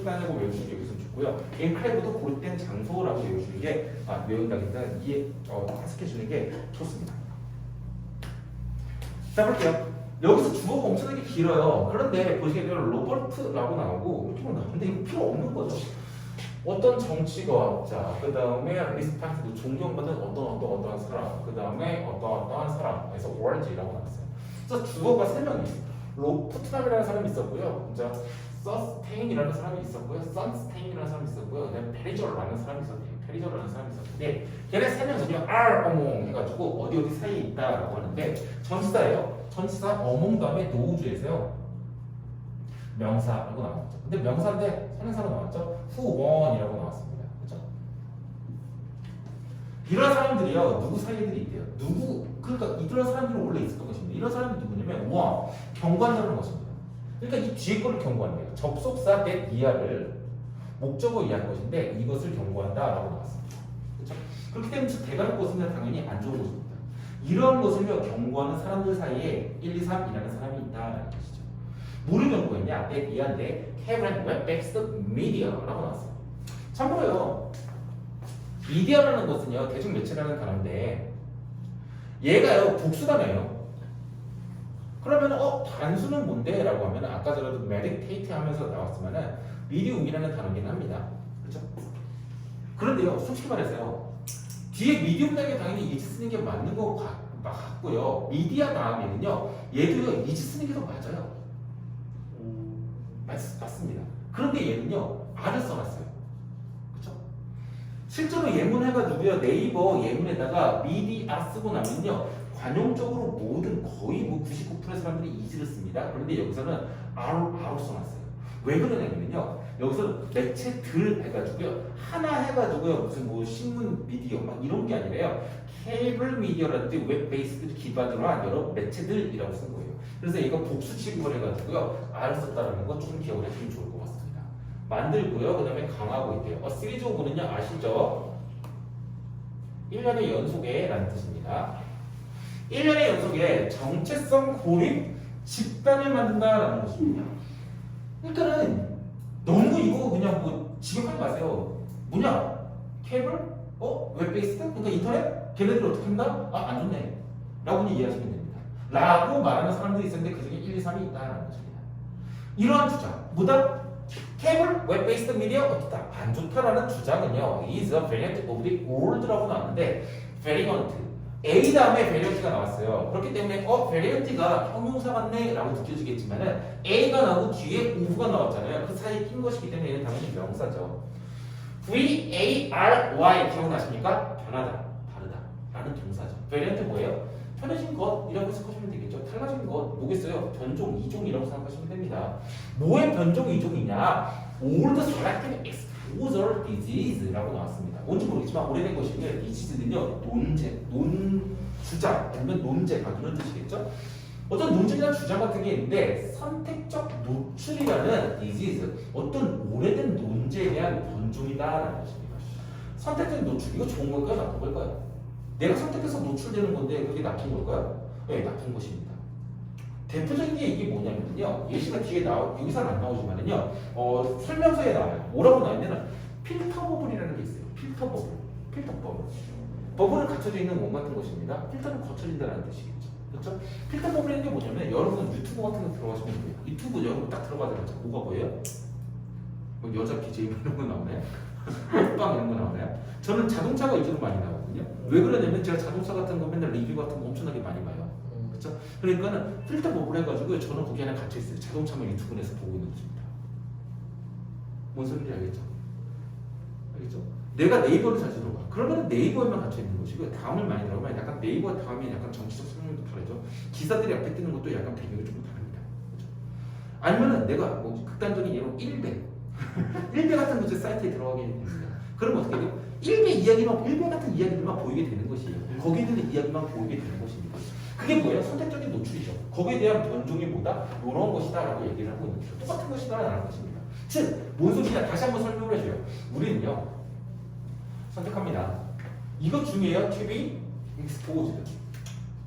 시간이라고 외우시는 게 여기서 좋고요. 엔클레이브도 고립된 장소라고 외우시는 게 외운다기보다 해석해주는 게 좋습니다. 자 볼게요. 여기서 주어가 엄청나게 길어요. 그런데 보시게 되면 로버트라고 나오고 이렇게 나오는데 이거 필요 없는 거죠. 어떤 정치가자, 그 다음에 리스펙트, 존경받는 어떠한 사람, 그 다음에 어떠한 사람, 그래서 월지라고 나왔어요. 그래서 주어가 3명이 있어요. 푸트남이라는 사람이 있었고요. 자, 서스테인이라는 사람이 있었고요. 선스테인이라는 사람이 있었고요. 그다음에 페리저라는 사람이 있었대요. 페리저라는 사람이 있었는데 걔네 3명은요, 어몽 해가지고 어디 사이에 있다라고 하는데 전치사예요. 전치사 어몽 다음에 노우주에서요. 명사라고 나왔죠. 근데 명사인데 선행사로 나왔죠. 후원이라고 나왔습니다. 그렇죠? 이런 사람들이요, 누구 사이들이 있대요. 그러니까 이런 사람들은 원래 있었던 것입니다. 이런 사람이 누구냐면 원, 경관하는 것입니다. 그러니까 이 뒤에 거를 경고한대요. 접속사 that 이하를 목적어 이하는 것인데 이것을 경고한다라고 나왔습니다. 그렇죠? 그렇기 때문에 대가리 것은 당연히 안 좋은 것입니다. 이러한 것을요 경고하는 사람들 사이에 1, 2, 3이라는 사람이 있다라는 것이죠. 뭐를 경고했냐? that 이하인데 Kevin Web-based media라고 나왔어요. 참고로요, 미디어라는 것은요 대중 매체라는 단어인데 얘가요 복수단어예요. 그러면 단수는 뭔데? 라고 하면 아까 전에도 meditate 하면서 나왔지만은 medium이라는 단어긴 합니다. 그렇죠? 그런데요 솔직히 말해서요 뒤에 medium 다음에 당연히 이지 쓰는 게 맞는 거 같고요. 미디어 다음에는요 얘도요 이지 쓰는 게 더 맞아요. 맞습니다. 그런데 얘는요 R을 써놨어요. 그렇죠? 실제로 예문해가지고요 네이버 예문에다가 미디아 쓰고 나면요 관용적으로 모든 거의 99%의 사람들이 이지를 씁니다. 그런데 여기서는 R로 써놨어요. 왜 그러냐면요 여기서 매체들 해가지고요 하나 해가지고요 무슨 신문 미디어 막 이런 게 아니라요 케이블 미디어라든지 웹 베이스드 기반으로 한 여러 매체들이라고 쓴 거예요. 그래서 얘가 복수 취급을 해가지고요 R을 썼다는 거 좀 기억을 해주면 좋을 것 같습니다. 만들고요 그 다음에 강하고 있대요. 시리즈 오브는요 아시죠? 1년의 연속에 라는 뜻입니다. 1년의 연속에 정체성 고립 집단을 만든다라는 것입니다. 그러니까는 너무 이거 그냥 지급하지 마세요. 뭐냐? 케이블? 웹베이스드? 그러니까 인터넷? 걔네들 어떻게 한다? 안 좋네. 라고 이해하시면 됩니다. 라고 말하는 사람들이 있었는데 그 중에 1, 2, 3이 있다라는 것입니다. 이러한 주장, 뭐다? 케이블, 웹베이스드 미디어 어떻다? 안 좋다라는 주장은요 is a variant of the old라고 나왔는데 variant A 다음에 variant가 나왔어요. 그렇기 때문에 variant가 형용사 같네 라고 느껴지겠지만은 A가 나오고 뒤에 of가 나왔잖아요. 그 사이에 낀 것이기 때문에 얘는 당연히 명사죠. V-A-R-Y 기억나십니까? 변하다, 다르다 라는 동사죠. variant 뭐예요? 편해진 것이라고 생각하시면 되겠죠. 달라진 것 뭐겠어요? 변종, 이종이라고 생각하시면 됩니다. 뭐의 변종, 이종이냐? Old selective exposure disease라고 나왔습니다. 뭔지 모르겠지만 오래된 것이면 disease는요 주장 아니면 논제가 그런 뜻이겠죠. 어떤 논쟁이나 주장 같은 게 있는데 선택적 노출이라는 disease 어떤 오래된 논제에 대한 변종이다라는 것입니다. 선택적 노출 이거 좋은 걸까요? 나쁜 걸까요? 내가 선택해서 노출되는 건데 그게 나쁜 걸까요? 네, 나쁜 것입니다. 대표적인 게 이게 뭐냐면요. 예시가 뒤에 여기서는 안 나오지만은요. 설명서에 나와요. 뭐라고 나오냐면 필터 버블이라는 게 있어요. 필터 버블. 필터 버블. 버블은 갖춰져 있는 몸 같은 것입니다. 필터는 거쳐진다는 뜻이겠죠. 그렇죠? 필터 버블이라는 게 뭐냐면 여러분 유튜브 같은 거 들어가시면 돼요. 유튜브 여러분 딱 들어가자마자 뭐가 보여요? 뭐 여자 BJ 이런 거 나오나요? 빵 이런 거 나오나요? 저는 자동차가 위주로 많이 나오거든요. 왜 그러냐면 제가 자동차 같은 거 맨날 리뷰 같은 거 엄청나게 많이 봐요. 그렇죠? 그러니까는 필터 버블 해가지고 저는 거기 안에 갇혀 있어요. 자동차만 유튜브 내에서 보고 있는 것입니다. 뭔 소리인지 알겠죠? 알겠죠? 내가 네이버를 자주 들어가. 그러면 네이버에만 갇혀 있는 것이고요. 다음을 많이 들어가면 약간 네이버 다음에 약간 정치적 설명도 다르죠. 기사들이 앞에 뜨는 것도 약간 배경이 조금 다릅니다. 그렇죠? 아니면은 내가 극단적인 예로 1배 1배 같은 것들 사이트에 들어가게 됩니다. 그럼 어떻게 돼요? 1배 같은 이야기들만 보이게 되는 것이에요. 거기에 있는 이야기만 보이게 되는 것입니다. 그게 뭐예요? 선택적인 노출이죠. 거기에 대한 변종이 뭐다? 이런 것이다 라고 얘기를 하고 있는 거죠. 똑같은 것이다 라는 것입니다. 즉, 뭔 소리냐? 다시 한번 설명을 해줘요. 우리는요 선택합니다. 이것 중에요 to be exposed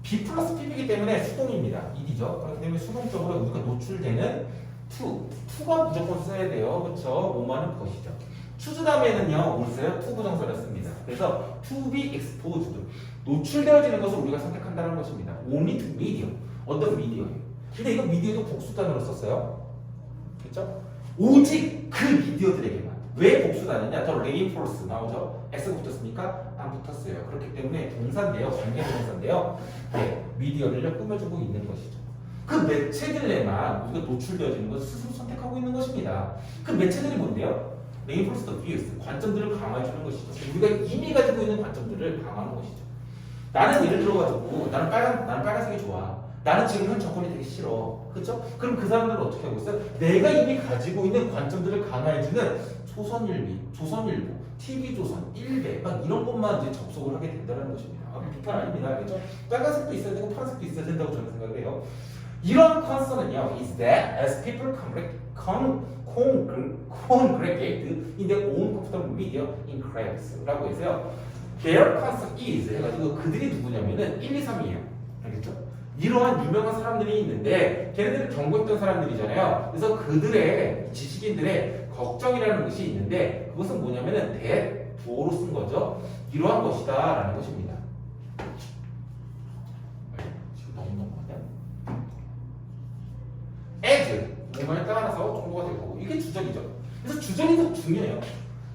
B 플러스 P이기 때문에 수동입니다. 1이죠. 그렇기 때문에 수동적으로 우리가 노출되는 to가 무조건 써야 돼요. 그쵸? 뭐만은 것이죠. choose 다음에는요, 뭘 써요? to 부정사를 씁니다. 그래서 to be exposed. 노출되어지는 것을 우리가 선택한다는 것입니다. only to media. 어떤 미디어예요. 근데 이거 미디어도 복수단어로 썼어요. 그쵸? 오직 그 미디어들에게만. 왜 복수단어냐? 더 reinforce 나오죠? S 붙었습니까? 안 붙었어요. 그렇기 때문에 동사인데요. 관계동사인데요. 네, 미디어를 꾸며주고 있는 것이죠. 그 매체들에만 우리가 노출되어지는 것을 스스로 선택하고 있는 것입니다. 그 매체들이 뭔데요? reinforce the views. 관점들을 강화해주는 것이죠. 우리가 이미 가지고 있는 관점들을 강화하는 것이죠. 나는 예를 들어가지고 나는 빨간색이 좋아. 나는 지금 현 정권이 되게 싫어. 그렇죠? 그럼 그 사람들은 어떻게 하고 있어요? 내가 이미 가지고 있는 관점들을 강화해주는 조선일보, TV조선, 일베 막 이런 것만 이제 접속을 하게 된다는 것입니다. 비판 아닙니다. 그렇죠? 빨간색도 있어야 되고 파란색도 있어야 된다고 저는 생각을 해요. 이런 컨서는요, is that as people congregate in their own comfortable media in crowds라고 해서요. Their concern is 해가지고 그들이 누구냐면은 1, 2, 3이에요. 알겠죠? 이러한 유명한 사람들이 있는데 걔네들을 경고했던 사람들이잖아요. 그래서 그들의 지식인들의 걱정이라는 것이 있는데 그것은 뭐냐면은 대부호로 쓴 거죠. 이러한 것이다 라는 것입니다. 지금 너무 넘어가냐? as 뭐에 따라서 정보가 되고 이게 주절이죠. 그래서 주절이 더 중요해요.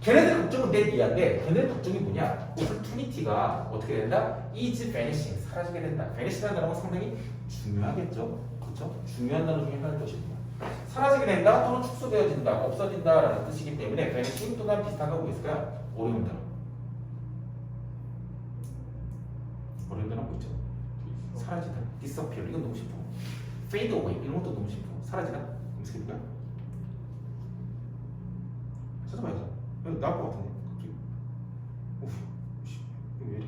걔네들 걱정은 내 이해인데 걔네들 걱정이 뭐냐? opportunity가 어떻게 된다? is vanishing 사라지게 된다. vanish라는 단어가 상당히 중요하겠죠. 그렇죠? 중요한 단어 중에 하나일 것입니다. 사라지게 된다 또는 축소되어진다, 없어진다라는 뜻이기 때문에 vanishing 또는 비슷한 거 뭐 있을까요? 어려운 단어. 어려운 단어 뭐 있죠? 사라지다, disappear 이건 너무 쉽고, fade away 이런 것도 너무 쉽고, 사라지다 검색해볼까요? 찾아봐야죠. 나올 것 같은데 갑자기. 오우, 이거 왜 이래?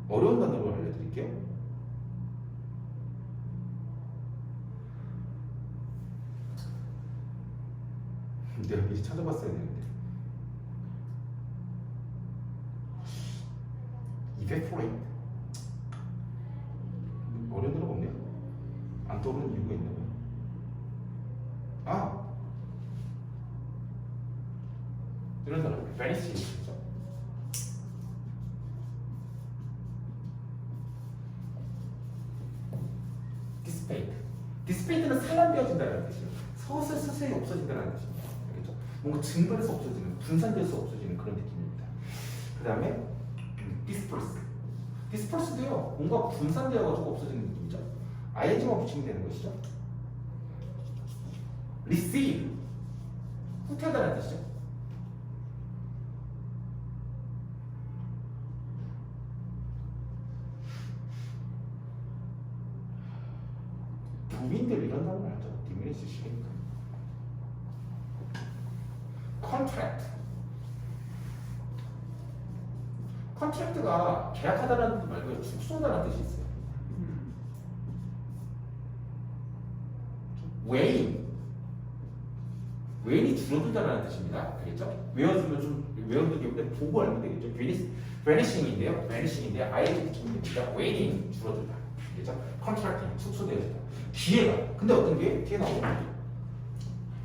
어려운 단어로 알려드릴게요. 내가 미리 찾아봤어야 되는데. evaporate. 어려운 단어가 없네요. 안 떠오르는 이유가 있나 봐요. 아! 이런 단어, vanishing이죠. dissipate. dissipate는 산란되어진다는 뜻이에요. 서서히 없어진다는 뜻입니다. 알겠죠? 뭔가 증발해서 없어지는, 분산돼서 없어지는 그런 느낌입니다. 그 다음에 disperse. disperse도요, 뭔가 분산되어가지고 없어지는 느낌이죠. ing만 붙이면 되는 것이죠. receive. 후퇴하다는 뜻이죠. 부인들 이런 단어 알죠? diminish shrink. contract. contract가 계약하다라는 뜻 말고요, 축소하다라는 뜻이 있어요. 웨인이 줄어들다라는 뜻입니다. 알겠죠? 외워두면 좀 외워두기 때문에 보고 알면 되겠죠. vanishing인데요. ing 붙입니다. 웨인이 줄어들다. 알겠죠? contracting 축소되어진다. 기회가. 근데 어떤 게 뒤에 나오는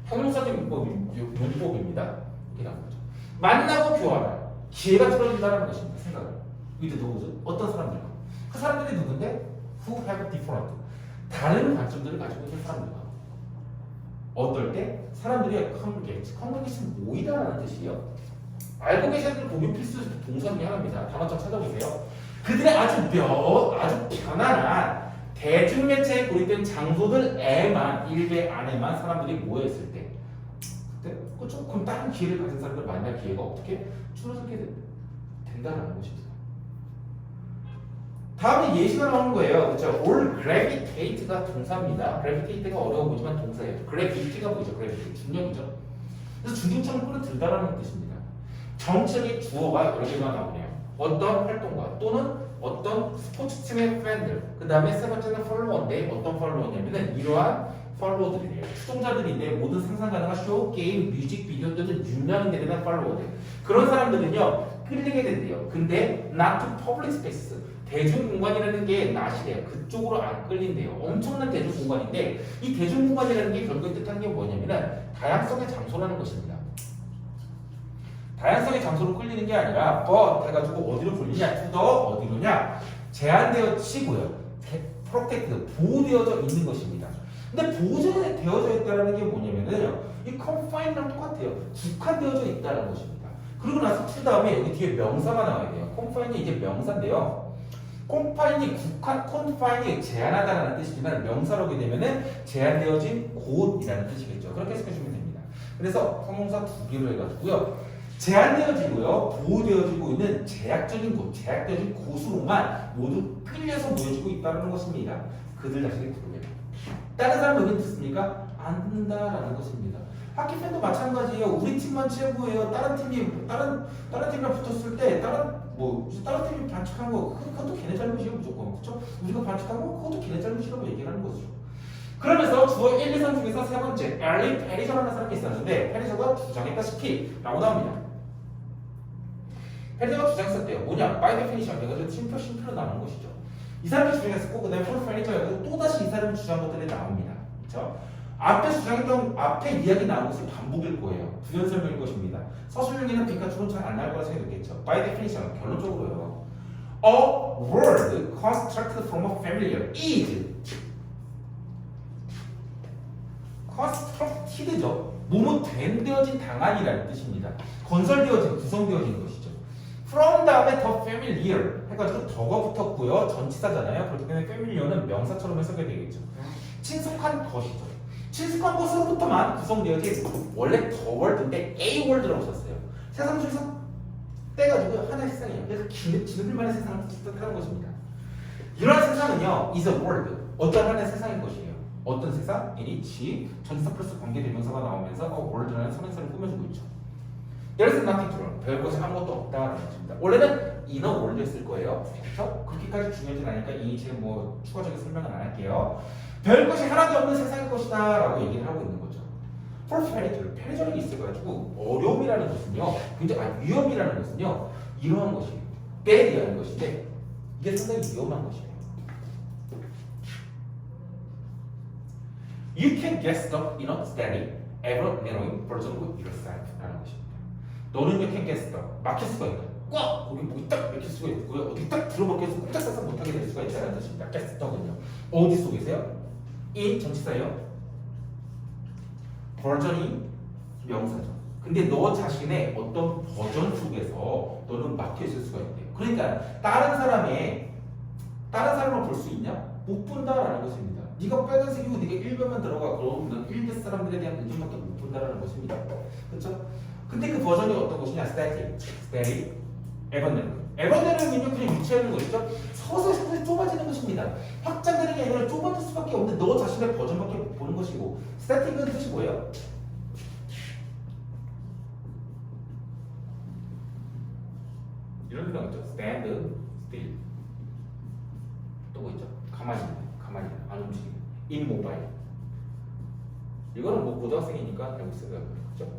형용사적 문법입니다. 이렇게 나온 거죠. 만나고 교환할 기회가 줄어든다는 것입니다. 생각을. 이때 누구죠? 어떤 사람들과? 그 사람들이 누군데? Who have different. 다른 관점들을 가지고 있는 사람들과. 어떨 때? 사람들이 congregation 모이다라는 뜻이에요. 알고 계시는 분들 보기 필수 동사 중에 하나입니다. 단어점 찾아보세요. 그들의 아주 편안한 대중매체에 고립된 장소들에만, 일개 안에만 사람들이 모여있을 때, 그때 그렇죠? 그럼 다른 기회를 가진 사람들 만날 기회가 어떻게 줄어들게 된다는 것입니다. 다음에 예시가 나오는 거예요. 그렇죠? all gravitate가 동사입니다. gravitate가 어려워 보이지만 동사예요. gravity가 뭐죠? gravity 중력이죠. 그래서 중력점을 끌어들다라는 뜻입니다. 정책의 주어가 여러 개가 나오네요. 어떤 활동가 또는 어떤 스포츠팀의 팬들. 그 다음에 세 번째는 팔로워인데 어떤 팔로워냐면은 이러한 팔로워들이래요. 추종자들인데 모든 상상 가능한 쇼, 게임, 뮤직비디오 또는 유명한 데 대한 팔로워들. 그런 사람들은요 끌리게 된대요. 근데 not to public space. 대중공간이라는 게 낫이래요. 그쪽으로 안 끌린대요. 엄청난 대중공간인데 이 대중공간이라는 게 결국에 뜻하는 게 뭐냐면은 다양성의 장소라는 것입니다. 다양성의 장소로 끌리는 게 아니라 해가지고 어디로 끌리냐? 어디로냐? 제한되어지고요. 프로텍트, 보호되어져 있는 것입니다. 근데 보호되어져 있다는 게 뭐냐면요. 이 confine랑 똑같아요. 국한되어져 있다는 것입니다. 그리고 나서 to 다음에 여기 뒤에 명사가 나와야 돼요. confine이 이제 명사인데요. confine이 제한하다라는 뜻이지만 명사로 하게 되면은 제한되어진 곳이라는 뜻이겠죠. 그렇게 해석해주면 됩니다. 그래서 형용사 두 개로 해가지고요. 제한되어지고요. 보호되어지고 있는 제약적인 곳, 제약되어진 곳으로만 모두 끌려서 모여지고 있다는 것입니다. 그들 자신의 구름에. 다른 사람 여기 듣습니까? 안 듣는다라는 것입니다. 하키팬도 마찬가지예요. 우리 팀만 최고예요. 다른 팀이랑 붙었을 때 다른 팀이 반칙한 거 그것도 걔네 잘못이에요 무조건. 그렇죠? 우리가 반칙한 거 그것도 걔네 잘못이라고 얘기하는 거죠. 그러면서 주어 1, 2, 3 중에서 세 번째 엘리 페리저라는 사람이 있었는데 페리저가 주장했다시피 라고 나옵니다. 페리저가 주장했었대요. 뭐냐? 바이 데피니션 해가지고 심표로 나오는 것이죠. 이 사람이 주장했었고 그 다음에 폴 페리저가 또다시 이 사람이 주장한 것들이 나옵니다. 그렇죠? 앞에 이야기 나온 것은 반복일 거예요. 부연 설명일 것입니다. 서술형에는 빅카축은 잘 안 나올 거라 생각했겠죠. By definition, 결론적으로요. A word constructed from a familiar is constructed죠. 뭐뭐 되어진 당한이라는 뜻입니다. 건설되어진, 구성되어진 것이죠. From 다음에 the familiar 해가지고 더가 붙었고요. 전치사잖아요. 그렇기 때문에 familiar는 명사처럼 해석이 되겠죠. 친숙한 것이죠. 친숙한 것으로부터만 구성되어진 원래 더 월드인데 A 월드라고 썼어요. 세상 중에서 떼가지고 하나의 세상이에요. 그래서 지느들만의 세상을 뜻하는 것입니다. 이러한 세상은요, is a world. 어떤 하나의 세상인 것이에요. 어떤 세상? in which 전치사 플러스 관계대명사가 나오면서 world라는 선행사를 꾸며주고 있죠. There's nothing to learn. 배울 것이 아무것도 없다라는 것입니다. 원래는 in a world였을 거예요. 그렇죠? 그렇게까지 중요하진 않으니까 이 지금 추가적인 설명은 안 할게요. 별 것이 하나도 없는 세상일 것이다 라고 얘기를 하고 있는 거죠. For 페리저력이 있어가지고 어려움이라는 것은요, 굉장히 위험이라는 것은요, 이러한 것이에요. bad이라는 것인데 이게 상당히 위험한 것이에요. You can get stuck in a steady, ever narrowing version of yourself 라는 것입니다. 너는 you can get stuck, 막힐 수가 있다. 꽉! 거기 목이 딱 막힐 수가 있고요. 어디 딱 들어먹혀서 꼼짝 싹싹 못하게 될 수가 있다는 뜻입니다. get stuck은요. 어디 속에서요? in 전치사예요. 버전이 명사죠. 근데 너 자신의 어떤 버전 속에서 너는 막혀 있을 수가 있대요. 그러니까 다른 사람을 볼 수 있냐? 못 본다라는 것입니다. 네가 빨간색이고 네가 1변만 들어가 그러면 넌 1대 사람들에 대한 의견밖에 못 본다라는 것입니다. 그렇죠? 근데 그 버전이 어떤 것이냐? static, 에버네르는요 그냥 유치하는 것이죠. 서서히 좁아지는 것입니다. 확장되는 게 아니라 좁아질 수밖에 없는 너 자신의 버전밖에 못 보는 것이고 스태틱은 뜻이 뭐예요? 이런 표현 있죠. stand still. 또 뭐 있죠? 가만히 안 움직이는 immobile. 이거는 뭐 고등학생이니까 알고 있어요. 그렇죠?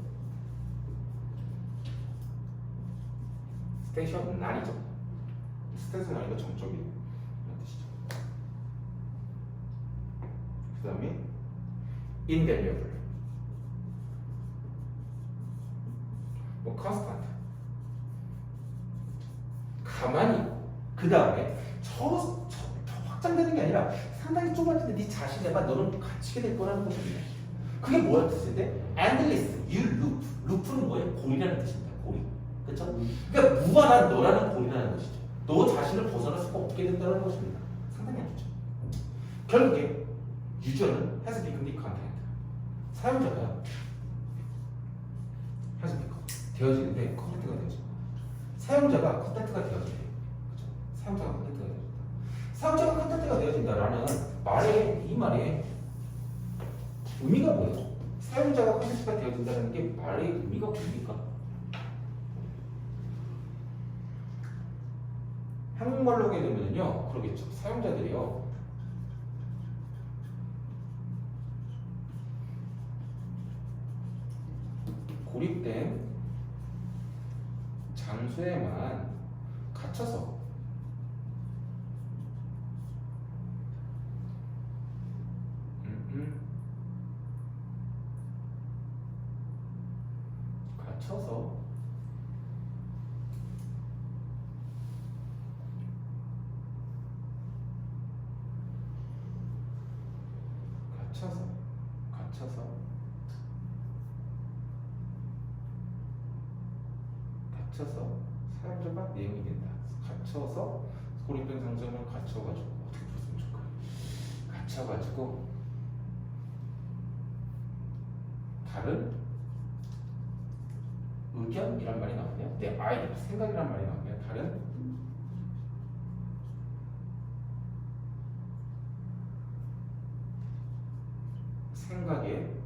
스테이션 난이죠. 스테이션 난이가 정적이라는 뜻이죠. 그 다음에 invaluable, 뭐 constant, 가만히. 그 다음에 저 확장되는 게 아니라 상당히 좁아지는데 네 자신에만 너는 갇히게 될 거라는 것입니다. 그게 뭐야 뜻인데? endless, you loop. loop는 뭐예요? 고리라는 뜻입니다. 고리. 그렇죠? 그러니까 무한한 너라는 고리라는 것이죠. 너 자신을 벗어날 수가 없게 된다는 것입니다. 상당히 안 좋죠. 결국에 유저는 has become the content. 사용자가 has become 되어지는데 컨텐츠가 되어져. 사용자가 컨텐츠가 되어진대요. 그렇죠? 사용자가 컨텐츠가 되어진다. 사용자가 컨텐츠가 되어진다라는 이 말의 의미가 뭐예요? 사용자가 컨텐츠가 되어진다는 게 말의 의미가 뭡니까? 한국말로 하게 되면요, 그러겠죠. 사용자들이요, 고립된 장소에만 갇혀서 갇혀서 사용자가 내용이 된다. 갇혀서 고립된 상점을 갇혀가지고 어떻게 풀었으면 좋을까? 갇혀가지고 다른 의견이란 말이 나오네요. 내 아이디어, 생각이란 말이 나오네요. 다른 생각의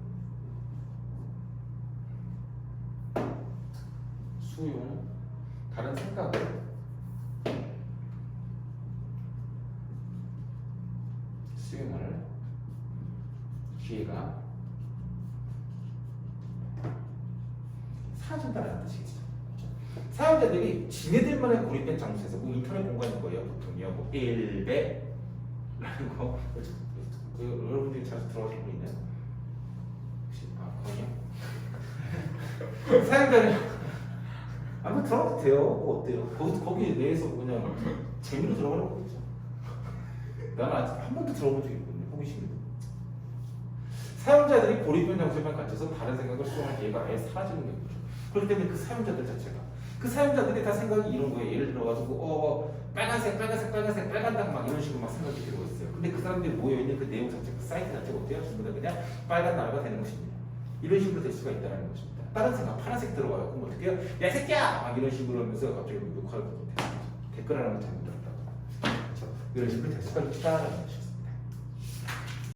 수용, 다른 생각을 수용할 기회가 사라진다는 뜻이겠죠. 사용자들이 지네들만의 고립된 장소에서 뭐 인터넷 공간일 거예요. 보통요. 뭐 1배라는 거 여러분들이 자주 들어가신 분 있나요? 혹시 거기요? 사용자는 아무 들어가도 돼요. 뭐 어때요? 거기 내에서 그냥 재미로 들어가는 거겠죠. 나는 아직 한 번도 들어본 적이 없거든요. 호기심이. 사용자들이 고립된 장소에만 갇혀서 다른 생각을 수용할 기회가 아예 사라지는 거죠. 그렇기 때문에 그 사용자들 자체가 그 사용자들이 다 생각이 이런 거예요. 예를 들어가지고 빨간색 빨간당 막 이런 식으로 막 생각이 들고 있어요. 근데 그 사람들이 모여있는 그 내용 자체, 그 사이트 자체가 어때요? 전부 다 그냥 빨간 나라가 되는 것입니다. 이런 식으로 될 수가 있다는 것입니다. 다른 생각, 파란색 들어가요. 그럼 어떻게 해요? 야, 이 새끼야! 막 이런 식으로 하면서 갑자기 녹화를 댓글 하나 잘못 들었다고. 그렇죠? 이런 식으로 될 수가 있다는 것이죠.